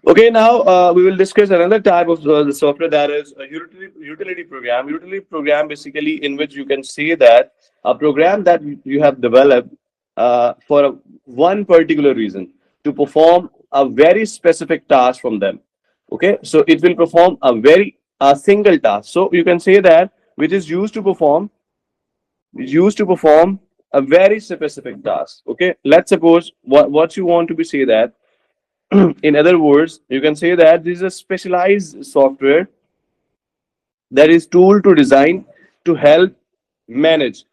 Okay, now we will discuss another type of the software, that is a utility program. Utility program basically in which you can say that a program that you have developed for one particular reason, to perform a very specific task from them. Okay, so it will perform a single task. So you can say that which is used to perform a very specific task. Okay, let's suppose what you want to be say that in other words, you can say that this is a specialized software that is tool to design to help manage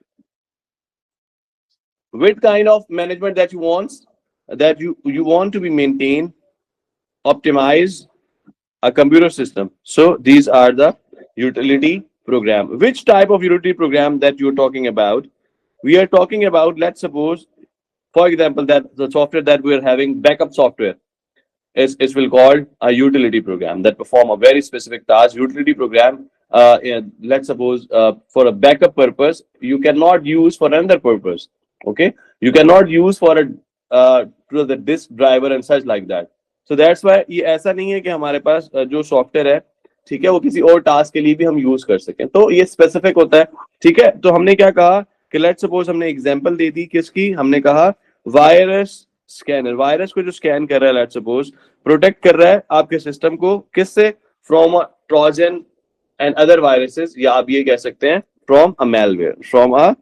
which kind of management that you want, that you want to be maintain, optimize a computer system. So these are the utility program. Which type of utility program that you're talking about? We are talking about, let's suppose, for example, that the software that we're having, backup software, is will called a utility program that perform a very specific task. Utility program, let's suppose, for a backup purpose, you cannot use for another purpose. Okay, you cannot use for a to the disk driver and such like that. So that's why ये ऐसा नहीं है कि हमारे पास जो software है, ठीक है, वो किसी और टास्क के लिए भी हम यूज कर सकें, तो ये स्पेसिफिक होता है। ठीक है, तो हमने क्या कहा कि लेट्स सपोज हमने एग्जांपल दे दी किसकी, हमने कहा वायरस स्कैनर। वायरस को जो स्कैन कर रहा है, लेट्स सपोज प्रोटेक्ट कर रहा है आपके सिस्टम को किससे, from a Trojan and other viruses, या आप ये कह सकते हैं from a malware, from a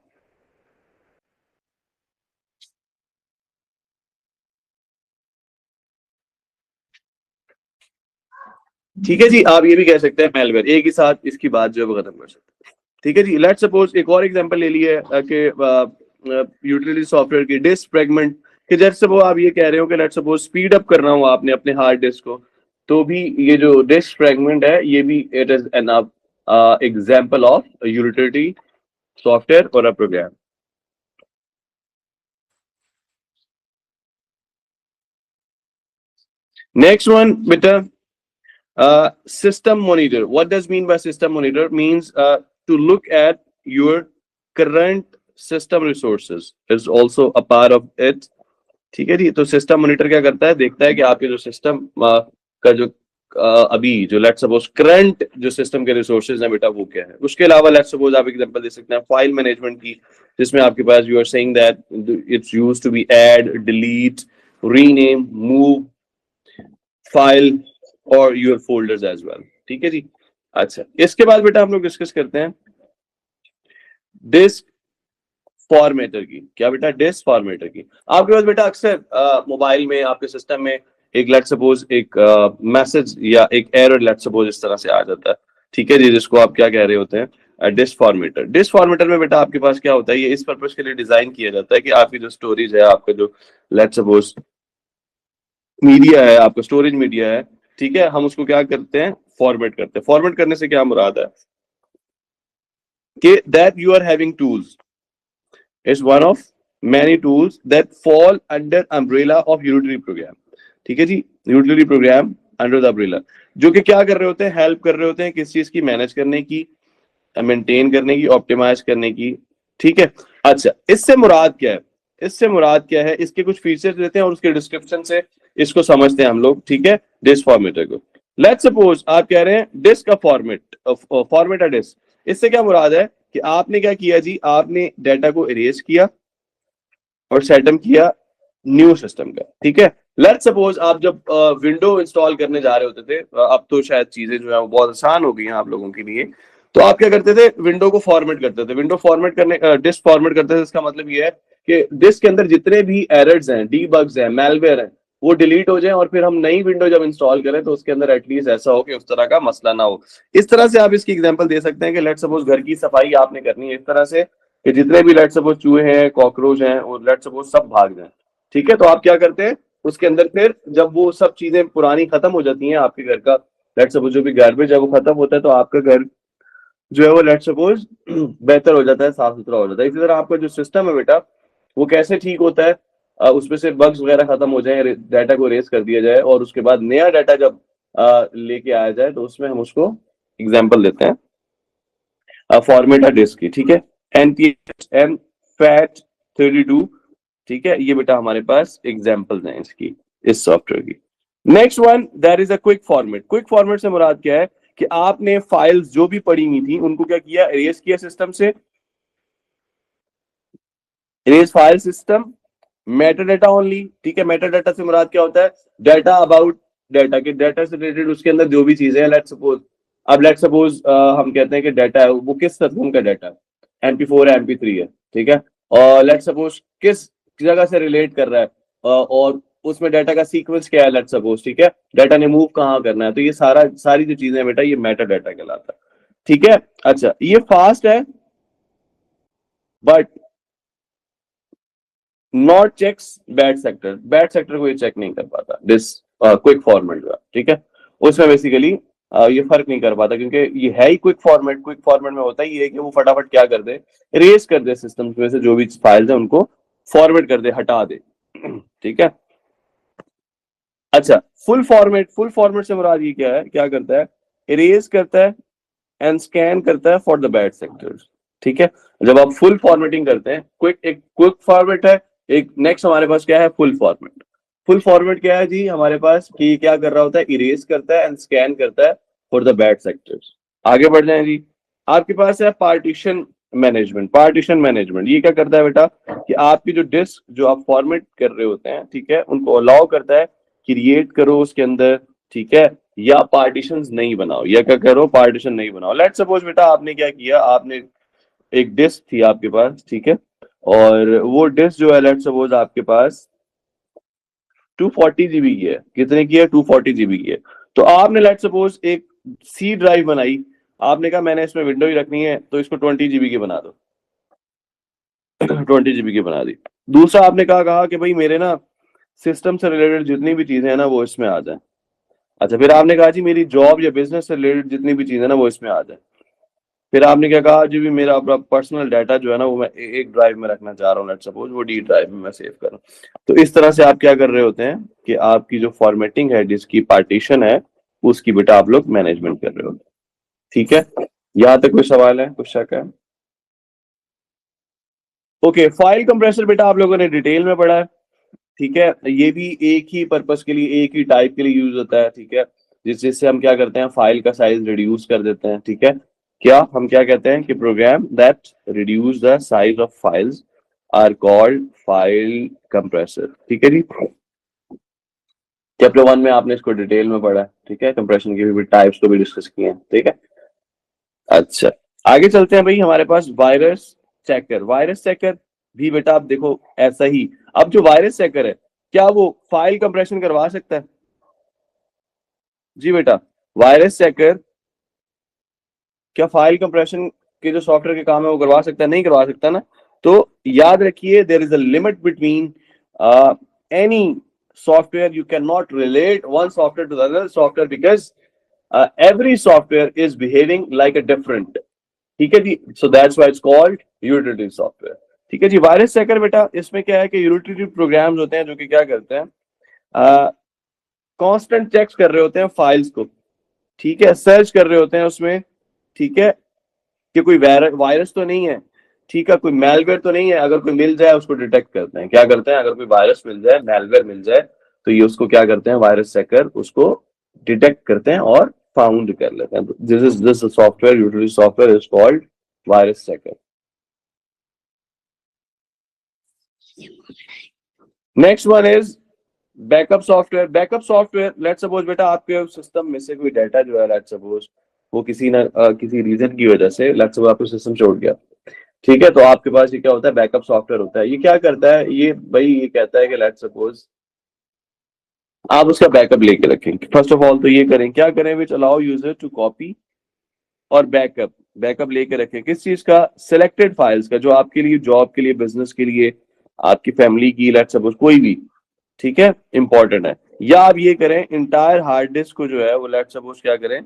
ठीक है जी, आप ये भी कह सकते हैं मेलवेयर, एक ही साथ इसकी बात जो है वो खत्म कर सकते हैं। ठीक है जी, लेट्स सपोज एक और एग्जांपल ले लिए कि यूटिलिटी सॉफ्टवेयर की डिस्क फ्रेगमेंट, कि जैसे वो आप ये कह रहे हो कि लेट्स सपोज स्पीड अप करना हो आपने अपने हार्ड डिस्क को, तो भी ये जो डिस्क फ्रेगमेंट है ये भी it is an example of utility software और अ प्रोग्राम। नेक्स्ट वन बेटा, system monitor. What does mean by system monitor? Means to look at your current system resources is also a part of it. ठीक है जी, तो system monitor क्या करता है, देखता है कि आपके जो सिस्टम का जो अभी जो लेट्स सपोज करंट जो सिस्टम के रिसोर्सेज हैं बेटा वो क्या है। उसके अलावा लेट्स सपोज आप एग्जांपल दे सकते हैं फाइल मैनेजमेंट की, जिसमें आपके पास you are saying that it's used to be add, delete, rename, move file और योर फोल्डर्स एज वेल। ठीक है जी, अच्छा इसके बाद बेटा हम लोग डिस्कस करते हैं डिस्क फॉर्मेटर की। क्या बेटा, डिस्क फॉर्मेटर की। आपके पास बेटा अक्सर मोबाइल में आपके सिस्टम में एक लेट्स सपोज एक मैसेज या एक एरर लेट्स सपोज इस तरह से आ जाता है। ठीक है जी, जिसको आप क्या कह रहे होते हैं, डिस्क फॉर्मेटर। डिस्क फॉर्मेटर में बेटा आपके पास क्या होता है, ये इस पर्पज के लिए डिजाइन किया जाता है कि आपकी जो स्टोरेज है, आपका जो लेट्स सपोज मीडिया है, आपका स्टोरेज मीडिया है, ठीक है, हम उसको क्या करते हैं, फॉर्मेट करते हैं। फॉर्मेट करने से क्या मुराद है कि that you are having tools is one of many tools that fall under umbrella of utility program. ठीक है जी, utility program under the umbrella, जो कि क्या कर रहे होते हैं, हेल्प कर रहे होते हैं किस चीज की, मैनेज करने की, मेंटेन करने की, ऑप्टिमाइज करने की। ठीक है, अच्छा इससे मुराद क्या है, इससे मुराद क्या है, इसके कुछ फीचर्स देते हैं और उसके डिस्क्रिप्शन से इसको समझते हैं हम लोग। ठीक है, डिस्क फॉर्मेटर को लेट्स सपोज आप कह रहे हैं डिस्क का फॉर्मेट अ डिस्क, इससे क्या मुराद है कि आपने क्या किया जी, आपने डाटा को इरेज किया और सेटअप किया न्यू सिस्टम का। ठीक है, लेट्स सपोज आप जब विंडो इंस्टॉल करने जा रहे होते थे, अब तो शायद चीजें जो है वो बहुत आसान हो गई हैं आप लोगों के लिए, तो आप क्या करते थे, विंडो को फॉर्मेट करते थे। विंडो फॉर्मेट करने, डिस्क फॉर्मेट करते थे, इसका मतलब ये है कि डिस्क के अंदर जितने भी एरर्स हैं, डीबग्स हैं, मैलवेयर हैं, वो डिलीट हो जाए और फिर हम नई विंडो जब इंस्टॉल करें तो उसके अंदर एटलीस्ट ऐसा हो कि उस तरह का मसला ना हो। इस तरह से आप इसकी एग्जांपल दे सकते हैं कि लेट्स सपोज घर की सफाई आपने करनी है इस तरह से कि जितने भी लेट्स सपोज चूहे हैं, कॉकरोच हैं, और लेट्स सपोज सब भाग जाए। ठीक है, तो आप क्या करते हैं उसके अंदर, फिर जब वो सब चीजें पुरानी खत्म हो जाती हैं, आपके घर का लेट्स सपोज जो भी गार्बेज है वो खत्म होता है, तो आपका घर जो है वो लेट्स सपोज बेहतर हो जाता है, साफ सुथरा हो जाता है। इसी तरह आपका जो सिस्टम है बेटा वो कैसे ठीक होता है, उसमें से बग्स वगैरह खत्म हो जाए, डाटा को रेस कर दिया जाए और उसके बाद नया डाटा जब लेके आया जाए, तो उसमें हम उसको एग्जांपल देते हैं फॉर्मेट है डिस्क की। ठीक है, एनपीएम फैट 32। ठीक है, ये बेटा हमारे पास एग्जांपल्स हैं इसकी, इस सॉफ्टवेयर की। Next one that is a quick format. Quick format से मुराद क्या है कि आपने फाइल्स जो भी पड़ी हुई थी उनको क्या किया, इरेज किया सिस्टम से। Erase file system, Meta data only, ठीक है। मेटा डाटा से मुराद क्या होता है, डाटा अबाउट डाटा के, डाटा से रिलेटेड उसके अंदर जो भी चीजें हैं, लेट्स सपोज, अब लेट्स सपोज हम कहते हैं कि डाटा है वो किस किस्म का डाटा है, MP4 है, MP3 है, ठीक है। और लेट्स सपोज किस जगह से रिलेट कर रहा है, और उसमें डाटा का सीक्वेंस क्या है, लेट्स सपोज, ठीक है। डाटा ने मूव कहाँ करना है, तो ये सारी जो चीजें हैं बेटा, ये मेटा डाटा कहलाता है, ठीक है। अच्छा, ये फास्ट है but not checks bad sector. Bad sector को ये चेक नहीं कर पाता दिस क्विक फॉर्मेट का, ठीक है। उसमें बेसिकली ये फर्क नहीं कर पाता, क्योंकि ये है ही क्विक फॉर्मेट। क्विक फॉर्मेट में होता ही ये है कि वो फटाफट क्या कर दे, रेस कर दे सिस्टम में से जो भी फाइल्स है उनको फॉर्मेट कर दे, हटा दे, ठीक है। अच्छा, फुल फॉर्मेट, फुल फॉर्मेट से मुराद ये क्या है, क्या करता है, इरेज करता है एंड स्कैन करता है फॉर द बैड सेक्टर्स, ठीक है। जब आप फुल फॉर्मेटिंग करते हैं, एक क्विक फॉर्मेट है, एक नेक्स्ट हमारे पास क्या है, फुल फॉर्मेट। फुल फॉर्मेट क्या है जी हमारे पास, कि क्या कर रहा होता है, इरेज करता है एंड स्कैन करता है फॉर द बैड सेक्टर्स। आगे बढ़ जाए जी, आपके पास है पार्टीशन मैनेजमेंट। पार्टीशन मैनेजमेंट ये क्या करता है बेटा, कि आपकी जो डिस्क जो आप फॉर्मेट कर रहे होते हैं, ठीक है, उनको अलाउ करता है, क्रिएट करो उसके अंदर, ठीक है, या पार्टीशन नहीं बनाओ, या क्या करो, पार्टीशन नहीं बनाओ। लेट सपोज बेटा आपने क्या किया, आपने एक डिस्क थी आपके पास, ठीक है, और वो डिस्क जो है लेट सपोज आपके पास 240 GB की है। कितने की है, 240 GB की है। तो आपने लेट सपोज एक सी ड्राइव बनाई, आपने कहा मैंने इसमें विंडो ही रखनी है तो इसको 20 GB की बना दो, 20 GB की बना दी। दूसरा आपने कहा कि भाई मेरे ना सिस्टम से रिलेटेड जितनी भी चीजें हैं ना वो इसमें आ जाए। अच्छा, फिर आपने कहा जी मेरी जॉब या बिजनेस से रिलेटेड जितनी भी चीजें ना वो इसमें आ जाए। फिर आपने क्या कहा जी भी मेरा अपना पर्सनल डाटा जो है ना वो मैं एक ड्राइव में रखना चाह रहा हूँ, लेट्स सपोज वो D ड्राइव में मैं सेव कर रहा हूँ। तो इस तरह से आप क्या कर रहे होते हैं कि आपकी जो फॉर्मेटिंग है, जिसकी पार्टीशन है, उसकी बेटा आप लोग मैनेजमेंट कर रहे होते हैं, ठीक है। यहाँ तक कोई सवाल है, कुछ शक है? ओके, फाइल कंप्रेसर बेटा आप लोगों ने डिटेल में पढ़ा है, ठीक है। ये भी एक ही पर्पस के लिए, एक ही टाइप के लिए यूज होता है, ठीक है। जिससे हम क्या करते हैं, फाइल का साइज रिड्यूस कर देते हैं, ठीक है। क्या हम क्या कहते हैं कि program that reduce the size of files are called file compressor, ठीक है जी। चैप्टर 1 में आपने इसको डिटेल में पढ़ा है, ठीक है। कंप्रेशन की भी टाइप्स को भी डिस्कस किए हैं, ठीक है। अच्छा, आगे चलते हैं भाई, हमारे पास वायरस चेकर। वायरस चेकर भी बेटा आप देखो ऐसा ही। अब जो वायरस चेकर है, क्या वो फाइल कंप्रेशन करवा सकता है? जी बेटा, वायरस चेकर क्या फाइल कंप्रेशन के जो सॉफ्टवेयर के काम है वो करवा सकता है? नहीं करवा सकता ना। तो याद रखिए, there is a limit between any software. You cannot relate one software to the other software because every software is behaving like a different, ठीक है जी। So that's why it's called utility software, ठीक है जी। Virus checker बेटा इसमें क्या है कि यूटिलिटी प्रोग्राम्स होते हैं जो कि क्या करते हैं, कांस्टेंट चेक्स कर रहे होते हैं फाइल्स को, ठीक है, सर्च कर रहे होते हैं उसमें, ठीक है, कि कोई वायरस तो नहीं है, ठीक है, कोई मेलवेयर तो नहीं है। अगर कोई मिल जाए उसको डिटेक्ट करते हैं। क्या करते हैं, अगर कोई वायरस मिल जाए, मेलवेयर मिल जाए, तो ये उसको क्या करते हैं, वायरस चेकर उसको डिटेक्ट करते हैं और फाउंड कर लेते हैं। This software, utility software is called virus checker. Next one is backup software. Backup software, let's suppose बेटा आपके सिस्टम में से कोई डाटा जो है, लेट्स सपोज वो किसी रीजन की वजह से, लेट्स सपोज आपको सिस्टम छोड़ गया, ठीक है। तो आपके पास ये क्या होता है, बैकअप सॉफ्टवेयर होता है। ये क्या करता है, ये भाई ये कहता है कि लेट्स सपोज आप उसका बैकअप लेके रखें। फर्स्ट ऑफ ऑल तो ये करें, क्या करें, which allow user to copy और बैकअप। बैकअप लेके रखें किस चीज का, सिलेक्टेड फाइल्स का, जो आपके लिए, जॉब के लिए, बिजनेस के लिए, आपकी फैमिली की, लेट्स सपोज कोई भी, ठीक है, इंपॉर्टेंट है। या आप ये करें, इंटायर हार्ड डिस्क को जो है वो लेट्स सपोज क्या करें,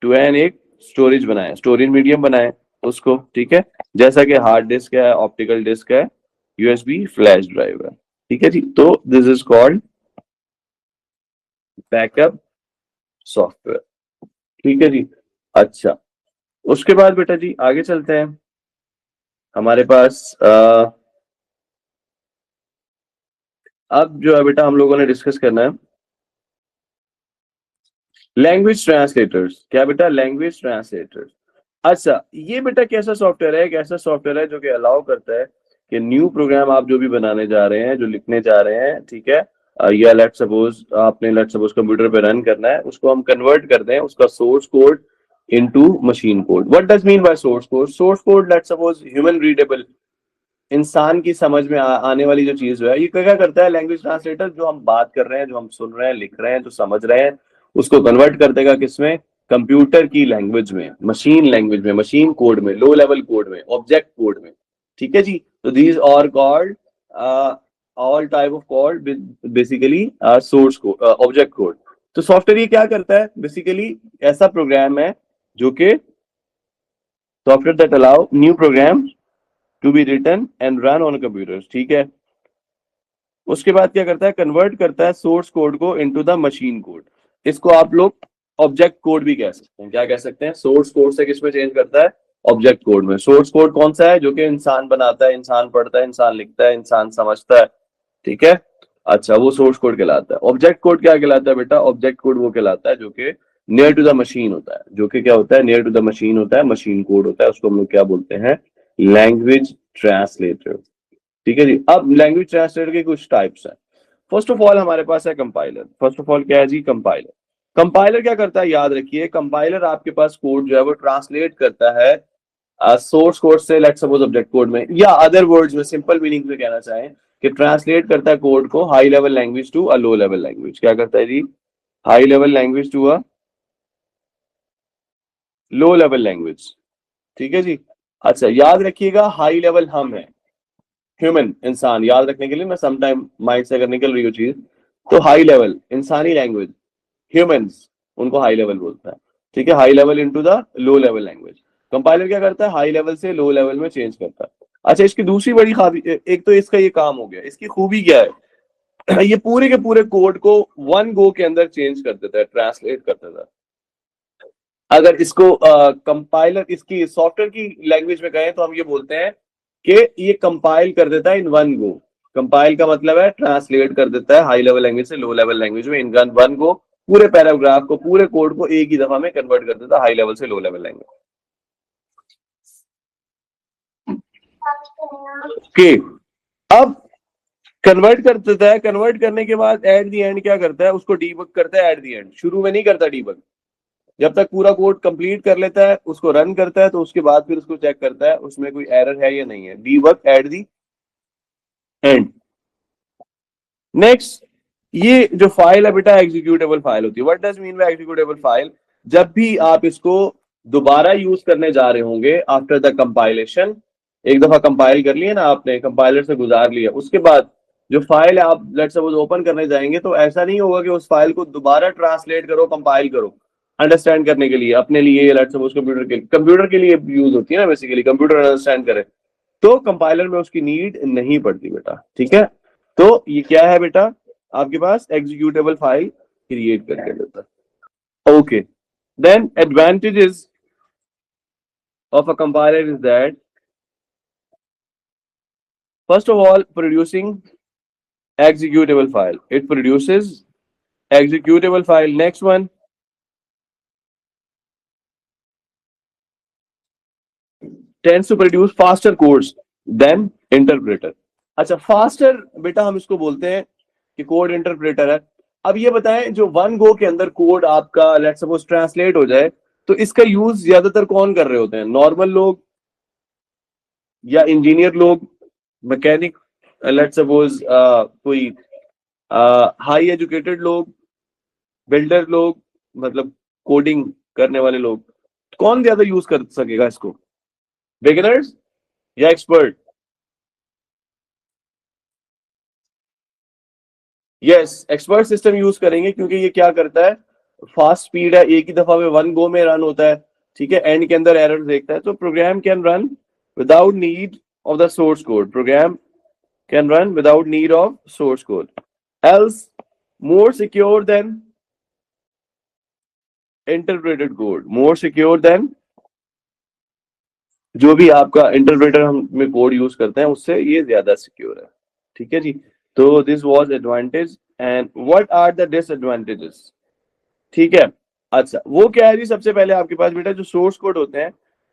टू एन एक स्टोरेज बनाए, स्टोरेज मीडियम बनाए उसको, ठीक है। जैसा कि हार्ड डिस्क है, ऑप्टिकल डिस्क है, USB फ्लैश ड्राइव है, ठीक है जी। तो this is called backup software, ठीक है जी। अच्छा, उसके बाद बेटा जी आगे चलते हैं। हमारे पास अब जो है बेटा हम लोगों ने डिस्कस करना है लैंग्वेज ट्रांसलेटर्स, क्या बेटा? Language translators. अच्छा, ये बेटा कैसा सॉफ्टवेयर है? एक ऐसा सॉफ्टवेयर है जो कि अलाउ करता है कि न्यू प्रोग्राम आप जो भी बनाने जा रहे हैं, जो लिखने जा रहे हैं, ठीक है, या लेट सपोज आपने कंप्यूटर पे रन करना है, उसको हम कन्वर्ट कर दें उसका source code into machine code. What does mean by source code? Source code let suppose human readable, इंसान की समझ में आने वाली जो चीज है, ये क्या करता है लैंग्वेज ट्रांसलेटर? जो हम बात कर रहे हैं, जो हम सुन रहे हैं, लिख रहे हैं, जो समझ रहे हैं, उसको कन्वर्ट कर देगा किसमें? कंप्यूटर की लैंग्वेज में, मशीन लैंग्वेज में, मशीन कोड में, लो लेवल कोड में, ऑब्जेक्ट कोड में। ठीक है जी। तो these are called all type of called basically source code, object code. तो सॉफ्टवेयर ये क्या करता है? बेसिकली ऐसा प्रोग्राम है जो कि software that allow new program to be written and run on computer. ठीक है। उसके बाद क्या करता है? कन्वर्ट करता है सोर्स कोड को इनटू द मशीन कोड। इसको आप लोग ऑब्जेक्ट कोड भी कह सकते हैं। क्या कह सकते हैं? सोर्स कोड से किसमें चेंज करता है? ऑब्जेक्ट कोड में। सोर्स कोड कौन सा है? जो कि इंसान बनाता है, इंसान पढ़ता है, इंसान लिखता है, इंसान समझता है। ठीक है। अच्छा, वो सोर्स कोड कहलाता है। ऑब्जेक्ट कोड क्या कहलाता है बेटा? ऑब्जेक्ट कोड वो कहलाता है जो कि नियर टू द मशीन होता है। जो कि क्या होता है? नियर टू द मशीन होता है, मशीन कोड होता है। उसको हम लोग क्या बोलते हैं? Language translator. ठीक है जी। अब लैंग्वेज ट्रांसलेटर के कुछ टाइप्स हैं। फर्स्ट ऑफ ऑल हमारे पास है कंपाइलर। फर्स्ट ऑफ ऑल क्या है जी? कंपाइलर। कंपाइलर क्या करता है? याद रखिए, कंपाइलर आपके पास कोड जो है वो ट्रांसलेट करता है सोर्स कोड से, लेट्स सपोज ऑब्जेक्ट कोड में, या अदर वर्ड्स में सिंपल मीनिंग में कहना चाहें कि ट्रांसलेट करता है कोड को high level language to a low level language. क्या करता है जी? High level language to a low level language. ठीक है जी। अच्छा, याद रखिएगा हाई लेवल हम है, ह्यूमन, इंसान। याद रखने के लिए मैं समटाइम माइंड से अगर निकल रही हो चीज, तो हाई लेवल इंसानी लैंग्वेज, ह्यूमंस, उनको हाई लेवल बोलता है। ठीक है। High level into the low level language. Compiler क्या करता है? हाई लेवल से लो लेवल में चेंज करता है। अच्छा, इसकी दूसरी बड़ी खाबी, एक तो इसका ये काम हो गया, इसकी खूबी क्या है? ये पूरे के पूरे कोड को वन गो के अंदर चेंज कर देता है, ट्रांसलेट कर देता है। अगर इसको कंपाइलर इसकी सॉफ्टवेयर की लैंग्वेज में कहें तो हम ये बोलते हैं कि ये कंपाइल कर देता है इन वन गो। कंपाइल का मतलब है ट्रांसलेट कर देता है हाई लेवल लैंग्वेज से लो लेवल लैंग्वेज में इन वन गो। पूरे पैराग्राफ को, पूरे कोड को एक ही दफा में कन्वर्ट कर देता है हाई लेवल से लो लेवल लैंग्वेज। ओके। अब कन्वर्ट कर देता है। कन्वर्ट करने के बाद एट दी एंड क्या करता है? उसको डीबग करता है एट दी एंड। शुरू में नहीं करता डीबग। जब तक पूरा कोड कंप्लीट कर लेता है, उसको रन करता है, तो उसके बाद फिर उसको चेक करता है उसमें कोई एरर है या नहीं है। Debug at the and. Next, ये जो फाइल है बेटा, एग्जीक्यूटेबल फाइल होती है। What does mean by executable file? जब भी आप इसको दोबारा यूज करने जा रहे होंगे आफ्टर द कंपाइलेशन, एक दफा कंपाइल कर लिया ना आपने, कंपाइलर से गुजार लिया, उसके बाद जो फाइल है आप लेट्स सपोज ओपन करने जाएंगे, तो ऐसा नहीं होगा कि उस फाइल को दोबारा ट्रांसलेट करो, कंपाइल करो अंडरस्टैंड करने के लिए, अपने लिए, लेट्स सपोज कंप्यूटर के लिए यूज होती है ना, बेसिकली कंप्यूटर अंडरस्टैंड करे, तो कंपाइलर में उसकी नीड नहीं पड़ती बेटा। ठीक है। तो ये क्या है बेटा? आपके पास एग्जीक्यूटेबल फाइल क्रिएट करके देता है। Okay. Then advantages of a compiler is that first of all producing executable file, it produces executable file. Next one, tends to produce faster codes than interpreter. अच्छा, फास्टर बेटा हम इसको बोलते हैं कि कोड इंटरप्रेटर है। अब ये बताएं, जो वन गो के अंदर कोड आपका लेट्स सपोज ट्रांसलेट हो जाए, तो इसका यूज ज्यादातर कौन कर रहे होते हैं? नॉर्मल लोग, या इंजीनियर लोग, मैकेनिक, लेट्स सपोज कोई हाई एजुकेटेड लोग, बिल्डर लोग, मतलब कोडिंग करने वाले लोग, कौन ज्यादा यूज कर सकेगा इसको? बिगिनर्स या expert? Yes, expert system use करेंगे, क्योंकि ये क्या करता है? फास्ट स्पीड है, एक ही दफा में वन गो में रन होता है। ठीक है। एंड के अंदर एरर देखता है, तो program can run without need of the source code. Program can run without need of source code. Else more secure than interpreted code, more secure than जो भी आपका इंटरप्रेटर हम में कोड यूज करते हैं उससे ये ज्यादा सिक्योर है। ठीक है जी। तो this was advantage. And what are the disadvantages? ठीक है। अच्छा वो क्या है जी, सबसे पहले आपके पास बेटा जो सोर्स कोड होते हैं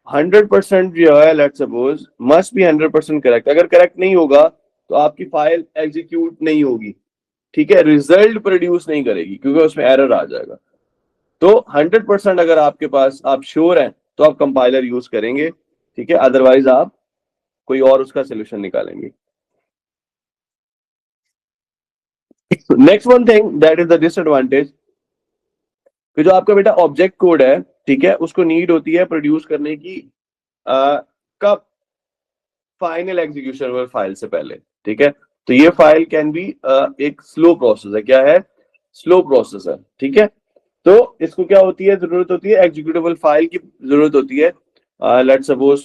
100% जो है, let's suppose must be 100% correct. अगर करेक्ट नहीं होगा तो आपकी फाइल एग्जीक्यूट नहीं होगी, ठीक है, रिजल्ट प्रोड्यूस नहीं करेगी क्योंकि उसमें एरर आ जाएगा। तो 100% अगर आपके पास आप श्योर हैं तो आप कंपाइलर यूज करेंगे, ठीक है, अदरवाइज आप कोई और उसका सोल्यूशन निकालेंगे। Next one thing that is the disadvantage कि जो आपका बेटा ऑब्जेक्ट कोड है, ठीक है, उसको नीड होती है प्रोड्यूस करने की कब, फाइनल एग्जीक्यूशन फाइल से पहले, ठीक है। तो ये फाइल कैन बी एक स्लो प्रोसेस है, क्या है, स्लो प्रोसेस है, ठीक है। तो इसको क्या होती है, जरूरत होती है एग्जीक्यूटेबल फाइल की जरूरत होती है। लेट्स सपोज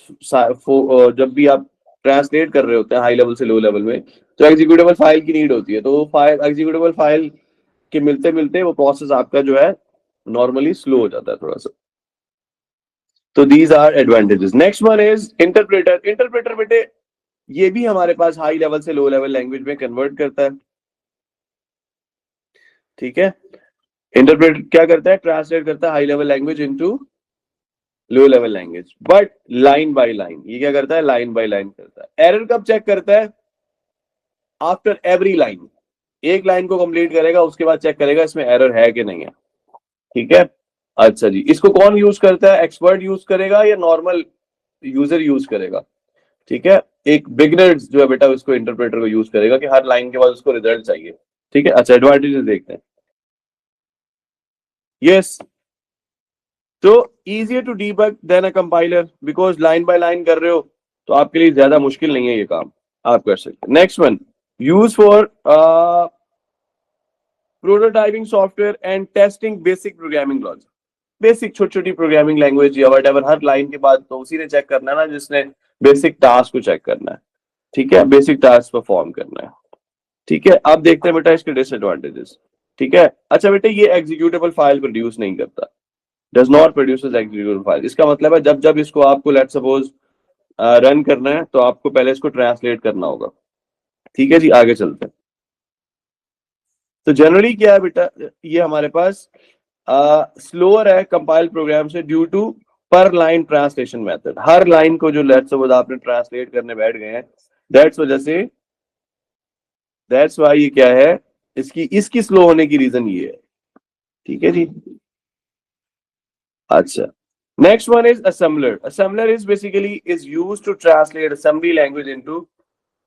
जब भी आप ट्रांसलेट कर रहे होते हैं हाई लेवल से लो लेवल में, तो एग्जीक्यूटेबल फाइल की नीड होती है। तो वो फाइल एग्जीक्यूटेबल फाइल के मिलते मिलते वो प्रोसेस आपका जो है नॉर्मली स्लो हो जाता है थोड़ा सा। तो these are advantages. Next one is interpreter. Interpreter बेटे ये भी हमारे पास हाई लेवल से लो लेवल लैंग्वेज में कन्वर्ट करता है, ठीक है। इंटरप्रेटर क्या करता है, ट्रांसलेट करता है high level language into low level language, but line by line. ये क्या करता है, लाइन बाय लाइन करता है। एरर कब चेक करता है, आफ्टर एवरी लाइन। एक लाइन को कंप्लीट करेगा उसके बाद चेक करेगा इसमें एरर है कि नहीं है, ठीक है। अच्छा जी, इसको कौन यूज करता है, एक्सपर्ट यूज करेगा या नॉर्मल यूजर यूज करेगा, ठीक है। एक बिगिनर जो है बेटा उसको इंटरप्रेटर को यूज करेगा कि हर लाइन के बाद उसको रिजल्ट चाहिए, ठीक है। अच्छा एडवांटेजेस देखते हैं। यस, तो easier to debug than a compiler, because line by line कर रहे हो तो आपके लिए ज्यादा मुश्किल नहीं है, ये काम आप कर सकते हैं। Next one, use for prototyping software and testing basic programming logic. Basic छोटी छोटी प्रोग्रामिंग लैंग्वेज या वट हर लाइन के बाद तो उसी ने चेक करना है ना जिसने बेसिक टास्क को चेक करना है, ठीक है, बेसिक टास्क परफॉर्म करना है, ठीक है। अब देखते हैं बेटा इसके डिसएडवांटेजेस, ठीक है। अच्छा बेटा ये एग्जीक्यूटेबल फाइल प्रोड्यूस नहीं करता, does not produces executable file. इसका मतलब है जब जब इसको आपको लेट्स सपोज रन करना है तो आपको पहले इसको ट्रांसलेट करना होगा, ठीक है जी। आगे चलते हैं। तो जनरली क्या है बेटा, ये हमारे पास स्लोअर है कंपाइल प्रोग्राम से ड्यू टू पर लाइन ट्रांसलेशन मेथड। हर लाइन को जो लेट्स सपोज आपने ट्रांसलेट करने बैठ गए हैं, दैट्स वजह से, दैट्स वाई ये क्या है, इसकी इसकी स्लो होने की रीजन ये है, ठीक है जी। अच्छा, next one is assembler. Assembler is basically is used to translate assembly language into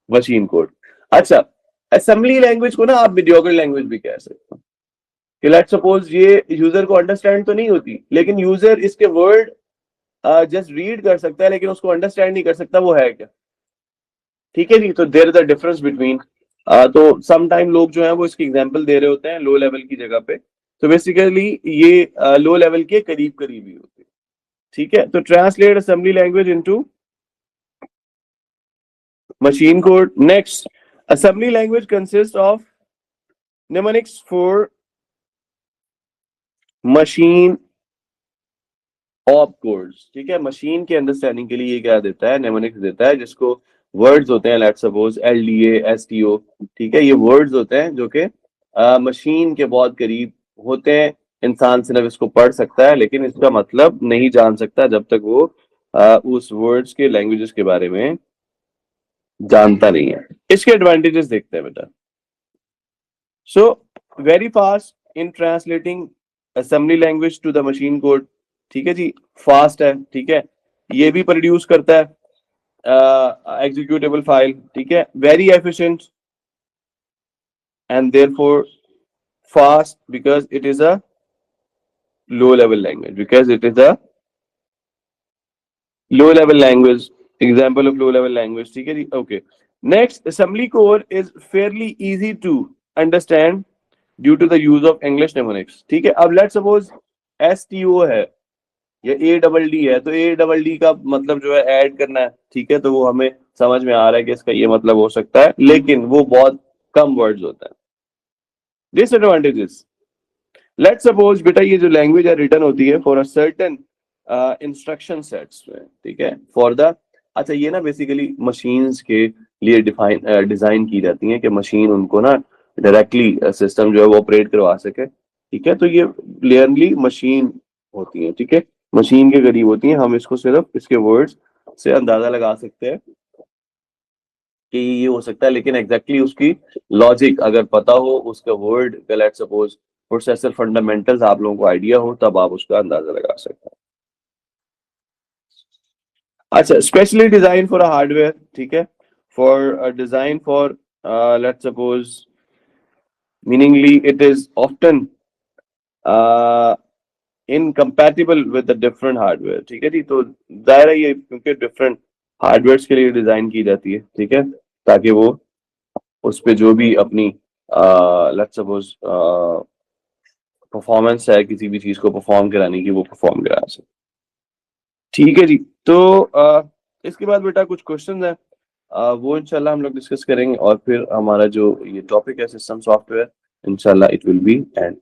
machine code. अच्छा, assembly language को ना आप mediocre language भी कह सकते हो कि लेट्स सपोज ये यूजर को अंडरस्टैंड तो नहीं होती लेकिन यूजर इसके वर्ड जस्ट रीड कर सकता है लेकिन उसको अंडरस्टैंड नहीं कर सकता वो है क्या, ठीक है जी। तो there is a difference between, तो सम टाइम लोग जो है वो इसकी एग्जांपल दे रहे होते हैं लो लेवल की जगह पे, तो बेसिकली ये लो लेवल के करीब करीब ही होते हैं, ठीक है। तो translate assembly language into machine code. Next, assembly language consists of mnemonics for machine op codes, ठीक है। मशीन के अंडरस्टैंडिंग के लिए ये क्या देता है, mnemonics देता है, जिसको वर्ड्स होते हैं, लेट्स सपोज LDA STO, ठीक है। ये वर्ड्स होते हैं जो कि मशीन के बहुत करीब होते हैं। इंसान सिर्फ इसको पढ़ सकता है लेकिन इसका मतलब नहीं जान सकता जब तक वो उस वर्ड्स के लैंग्वेजेस के बारे में जानता नहीं है। इसके एडवांटेजेस देखते हैं बेटा। So very fast in translating assembly language to the machine code, ठीक है जी, फास्ट है, ठीक है। ये भी प्रोड्यूस करता है एग्जीक्यूटेबल फाइल, ठीक है। Very efficient and therefore fast because it is a low level language, because it is a low level language, example of low level language, ठीक है जी। Okay, next, assembly code is fairly easy to understand due to the use of English mnemonics, ठीक है। अब let's suppose STO है या ADD है, तो ADD का मतलब जो है ऐड करना है, ठीक है, तो वो हमें समझ में आ रहा है कि इसका ये मतलब हो सकता है लेकिन वो बहुत कम वर्ड्स होता है। डिसएडवांटेजेस, लेट्स सपोज बेटा ये जो लैंग्वेज है रिटर्न होती है for a certain instruction sets में, ठीक है, फॉर द, अच्छा ये ना बेसिकली मशीन्स के लिए डिजाइन की जाती है कि मशीन उनको ना डायरेक्टली सिस्टम जो है वो ऑपरेट करवा सके, ठीक है, तो ये क्लियरली मशीन होती है, ठीक है, मशीन के करीब होती है। हम इसको सिर्फ इसके वर्ड्स से अंदाजा लगा सकते हैं कि ये हो सकता है, लेकिन एग्जैक्टली उसकी लॉजिक अगर पता हो, उसका वर्ड का लेट्स सपोज प्रोसेसर फंडामेंटल्स आप लोगों को आइडिया हो, तब आप उसका अंदाजा लगा सकते हैं। अच्छा, specially design for a hardware, ठीक है, for design for let's suppose meaningly it is often incompatible with the different hardware, ठीक है जी। तो जाहिर है ये क्योंकि डिफरेंट हार्डवेयर के लिए डिजाइन की जाती है, ठीक है, ताकि वो उस पे जो भी अपनी लेट्स सपोज परफॉर्मेंस है किसी भी चीज को परफॉर्म कराने की, वो परफॉर्म करा सके। ठीक है जी। तो इसके बाद बेटा कुछ क्वेश्चन है, वो इंशाल्लाह हम लोग डिस्कस करेंगे, और फिर हमारा जो ये टॉपिक है सिस्टम सॉफ्टवेयर, इंशाल्लाह इट विल बी एंड